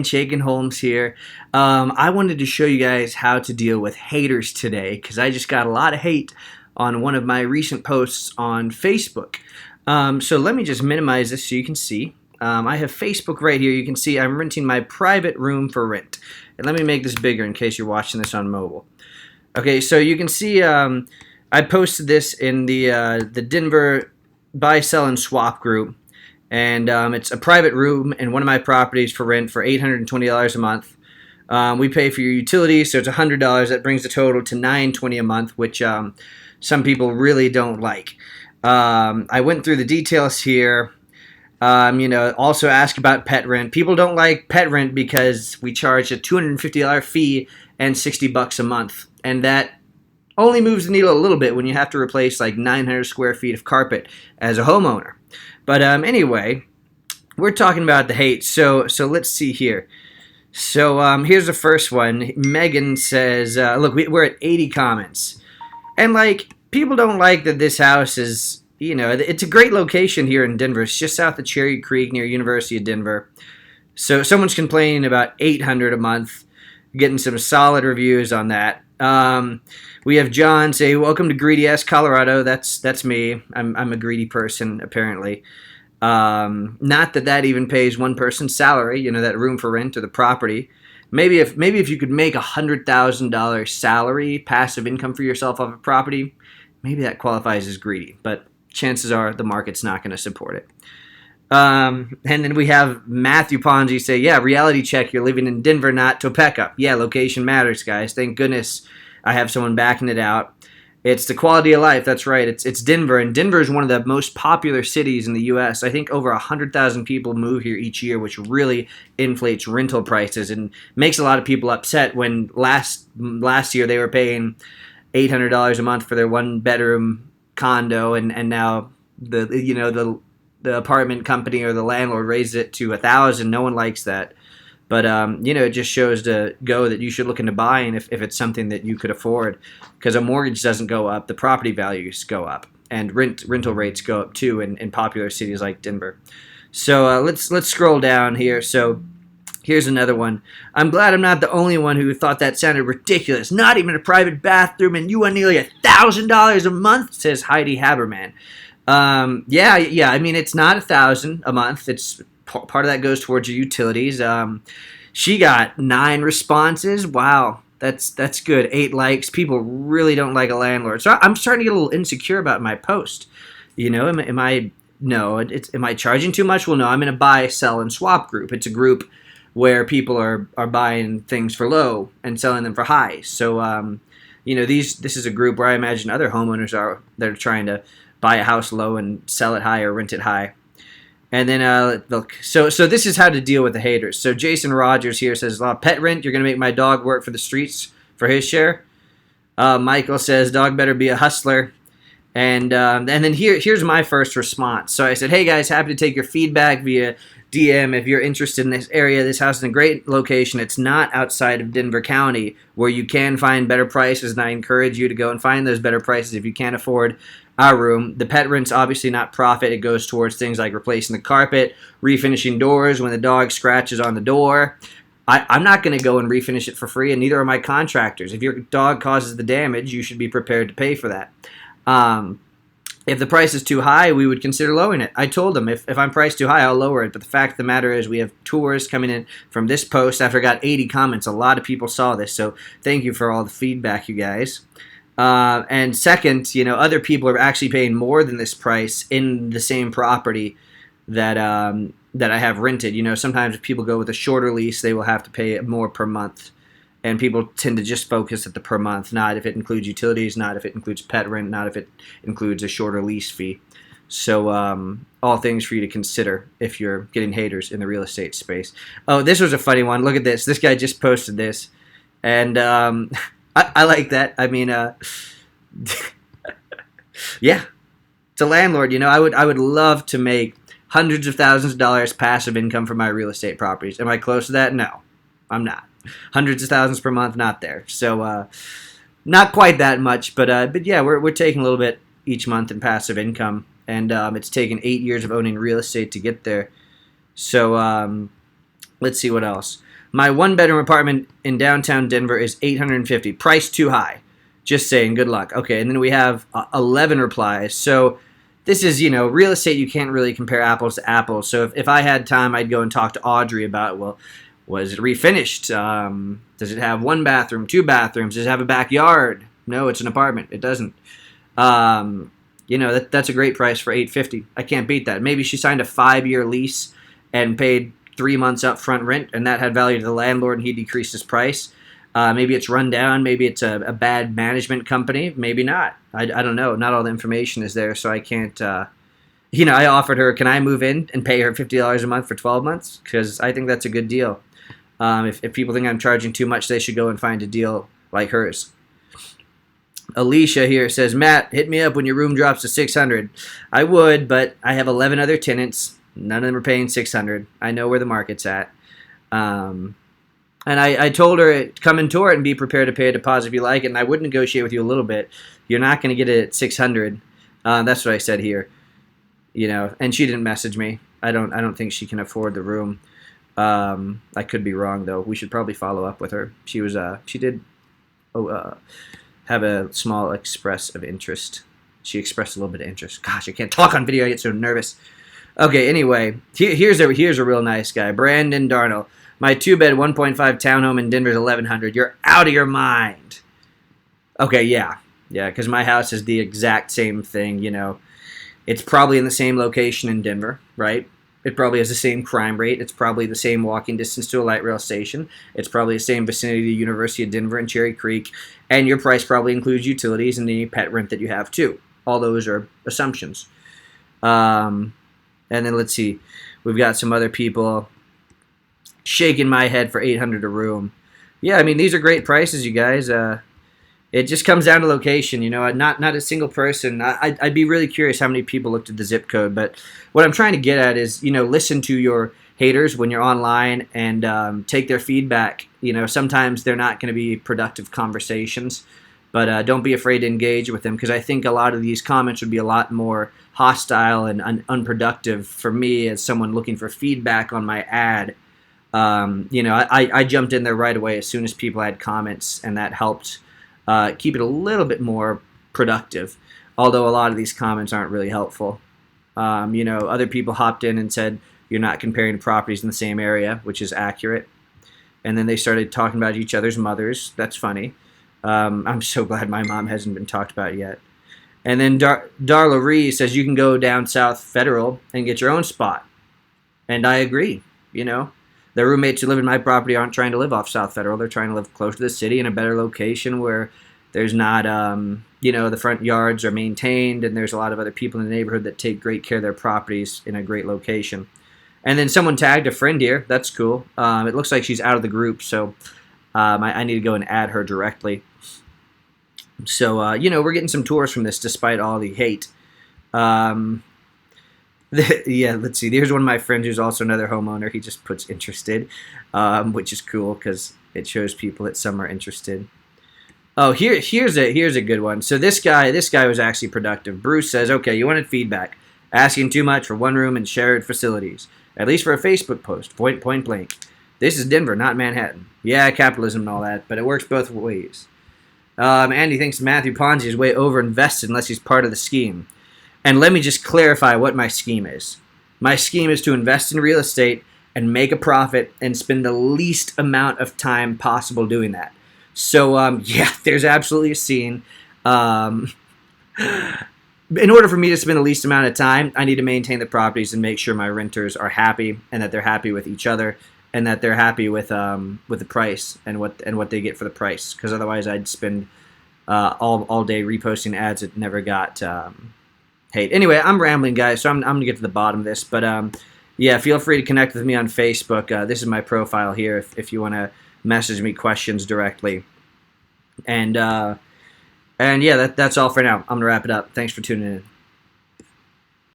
Shaken Holmes here. I wanted to show you guys how to deal with haters today because I just got a lot of hate on one of my recent posts on Facebook. So let me just minimize this so you can see. I have Facebook right here. You can see I'm renting my private room for rent. And let me make this bigger in case you're watching this on mobile. Okay, so you can see I posted this in the Denver buy, sell, and swap group. And it's a private room in one of my properties for rent for $820 a month. We pay for your utilities, so it's $100. That brings the total to $920 a month, which some people really don't like. I went through the details here. Also ask about pet rent. People don't like pet rent because we charge a $250 fee and $60 a month, and that only moves the needle a little bit when you have to replace like 900 square feet of carpet as a homeowner. But anyway, we're talking about the hate. So let's see here. So here's the first one. Megan says, look, we're at 80 comments. And like, people don't like that this house is, it's a great location here in Denver. It's just south of Cherry Creek near University of Denver. So someone's complaining about $800 a month, getting some solid reviews on that. We have John say, welcome to Greedy Ass Colorado. That's me. I'm a greedy person, apparently. Not that even pays one person's salary, that room for rent or the property. Maybe if you could make $100,000 salary, passive income for yourself off a property, maybe that qualifies as greedy. But chances are the market's not going to support it. And then we have Matthew Ponzi say, yeah, reality check, you're living in Denver, not Topeka. Yeah, location matters, guys. Thank goodness I have someone backing it out. It's the quality of life, that's right. It's Denver, and Denver is one of the most popular cities in the U.S. I think over 100,000 people move here each year, which really inflates rental prices and makes a lot of people upset when last year they were paying $800 a month for their one-bedroom condo, and now the apartment company or the landlord raised it to $1,000. No one likes that. But, it just shows to go that you should look into buying if it's something that you could afford. Because a mortgage doesn't go up, the property values go up. And rental rates go up, too, in popular cities like Denver. So let's scroll down here. So here's another one. I'm glad I'm not the only one who thought that sounded ridiculous. Not even a private bathroom, and you want nearly $1,000 a month, says Heidi Haberman. Yeah. I mean, it's not $1,000 a month. It's part of that goes towards your utilities. She got 9 responses. Wow, that's good. 8 likes. People really don't like a landlord. So I'm starting to get a little insecure about my post. Am I charging too much? Well, no. I'm in a buy, sell, and swap group. It's a group where people are buying things for low and selling them for high. So this is a group where I imagine other homeowners are that are trying to buy a house low and sell it high or rent it high. And then, look, so this is how to deal with the haters. So Jason Rogers here says, pet rent, you're going to make my dog work for the streets for his share. Michael says, dog better be a hustler. And then here's my first response. So I said, hey, guys, happy to take your feedback via DM if you're interested in this area. This house is in a great location. It's not outside of Denver County where you can find better prices, and I encourage you to go and find those better prices if you can't afford our room. The pet rent's obviously not profit. It goes towards things like replacing the carpet, refinishing doors when the dog scratches on the door. I'm not going to go and refinish it for free, and neither are my contractors. If your dog causes the damage, you should be prepared to pay for that. If the price is too high, we would consider lowering it. I told them if I'm priced too high, I'll lower it. But the fact of the matter is we have tours coming in from this post after I got 80 comments. A lot of people saw this, so thank you for all the feedback, you guys. And second, other people are actually paying more than this price in the same property that I have rented. Sometimes if people go with a shorter lease, they will have to pay more per month. And people tend to just focus at the per month, not if it includes utilities, not if it includes pet rent, not if it includes a shorter lease fee. So all things for you to consider if you're getting haters in the real estate space. Oh, this was a funny one. Look at this. This guy just posted this. And I like that. I mean, yeah, it's a landlord. I would love to make hundreds of thousands of dollars passive income from my real estate properties. Am I close to that? No, I'm not. Hundreds of thousands per month, not there. So not quite that much, but yeah, we're taking a little bit each month in passive income, and it's taken 8 years of owning real estate to get there. So let's see what else. My one-bedroom apartment in downtown Denver is $850. Price too high. Just saying, good luck. Okay, and then we have 11 replies. So this is, real estate, you can't really compare apples to apples. So if I had time, I'd go and talk to Audrey about, well, was it refinished? Does it have one bathroom, two bathrooms? Does it have a backyard? No, it's an apartment. It doesn't. That's a great price for $850. I can't beat that. Maybe she signed a 5-year lease and paid 3 months upfront rent, and that had value to the landlord, and he decreased his price. Maybe it's run down. Maybe it's a bad management company. Maybe not. I don't know. Not all the information is there, so I can't. I offered her, can I move in and pay her $50 a month for 12 months? Because I think that's a good deal. If people think I'm charging too much, they should go and find a deal like hers. Alicia here says, Matt, hit me up when your room drops to $600. I would, but I have 11 other tenants. None of them are paying $600. I know where the market's at. And I told her, come and tour it and be prepared to pay a deposit if you like it. And I would negotiate with you a little bit. You're not going to get it at $600. That's what I said here. And she didn't message me. I don't think she can afford the room. I could be wrong though. We should probably follow up with her. She did have a small express of interest. She expressed a little bit of interest. Gosh, I can't talk on video. I get so nervous. Okay, anyway, here's a real nice guy, Brandon Darnell. My 2-bed 1.5 townhome in Denver is $1,100. You're out of your mind. Okay, yeah, because my house is the exact same thing. It's probably in the same location in Denver, right? It probably has the same crime rate. It's probably the same walking distance to a light rail station. It's probably the same vicinity to the University of Denver and Cherry Creek. And your price probably includes utilities and the pet rent that you have too. All those are assumptions. And then let's see. We've got some other people shaking my head for $800 a room. Yeah, I mean, these are great prices, you guys. It just comes down to location, not a single person. I'd be really curious how many people looked at the zip code. But what I'm trying to get at is, listen to your haters when you're online and take their feedback. Sometimes they're not going to be productive conversations, but don't be afraid to engage with them, because I think a lot of these comments would be a lot more hostile and unproductive for me as someone looking for feedback on my ad. I jumped in there right away as soon as people had comments, and that helped keep it a little bit more productive, although a lot of these comments aren't really helpful. Other people hopped in and said, you're not comparing properties in the same area, which is accurate. And then they started talking about each other's mothers. That's funny. I'm so glad my mom hasn't been talked about yet. And then Darla Ree says you can go down South Federal and get your own spot. And I agree. The roommates who live in my property aren't trying to live off South Federal. They're trying to live close to the city in a better location where there's not, the front yards are maintained, and there's a lot of other people in the neighborhood that take great care of their properties in a great location. And then someone tagged a friend here. That's cool. It looks like she's out of the group, so I need to go and add her directly. So, we're getting some tours from this despite all the hate. Yeah, let's see. Here's one of my friends who's also another homeowner. He just puts interested, which is cool because it shows people that some are interested. Oh, here's a good one. So this guy was actually productive. Bruce says, okay, you wanted feedback. Asking too much for one room and shared facilities. At least for a Facebook post. Point blank. This is Denver, not Manhattan. Yeah, capitalism and all that, but it works both ways. Andy thinks Matthew Ponzi is way overinvested unless he's part of the scheme. And let me just clarify what my scheme is. My scheme is to invest in real estate and make a profit and spend the least amount of time possible doing that. So, there's absolutely a scene. In order for me to spend the least amount of time, I need to maintain the properties and make sure my renters are happy and that they're happy with each other and that they're happy with the price and what they get for the price. Because otherwise, I'd spend all day reposting ads that never got hate. Anyway, I'm rambling, guys, so I'm gonna get to the bottom of this. But feel free to connect with me on Facebook. This is my profile here if you want to message me questions directly. And that's all for now. I'm gonna wrap it up. Thanks for tuning in.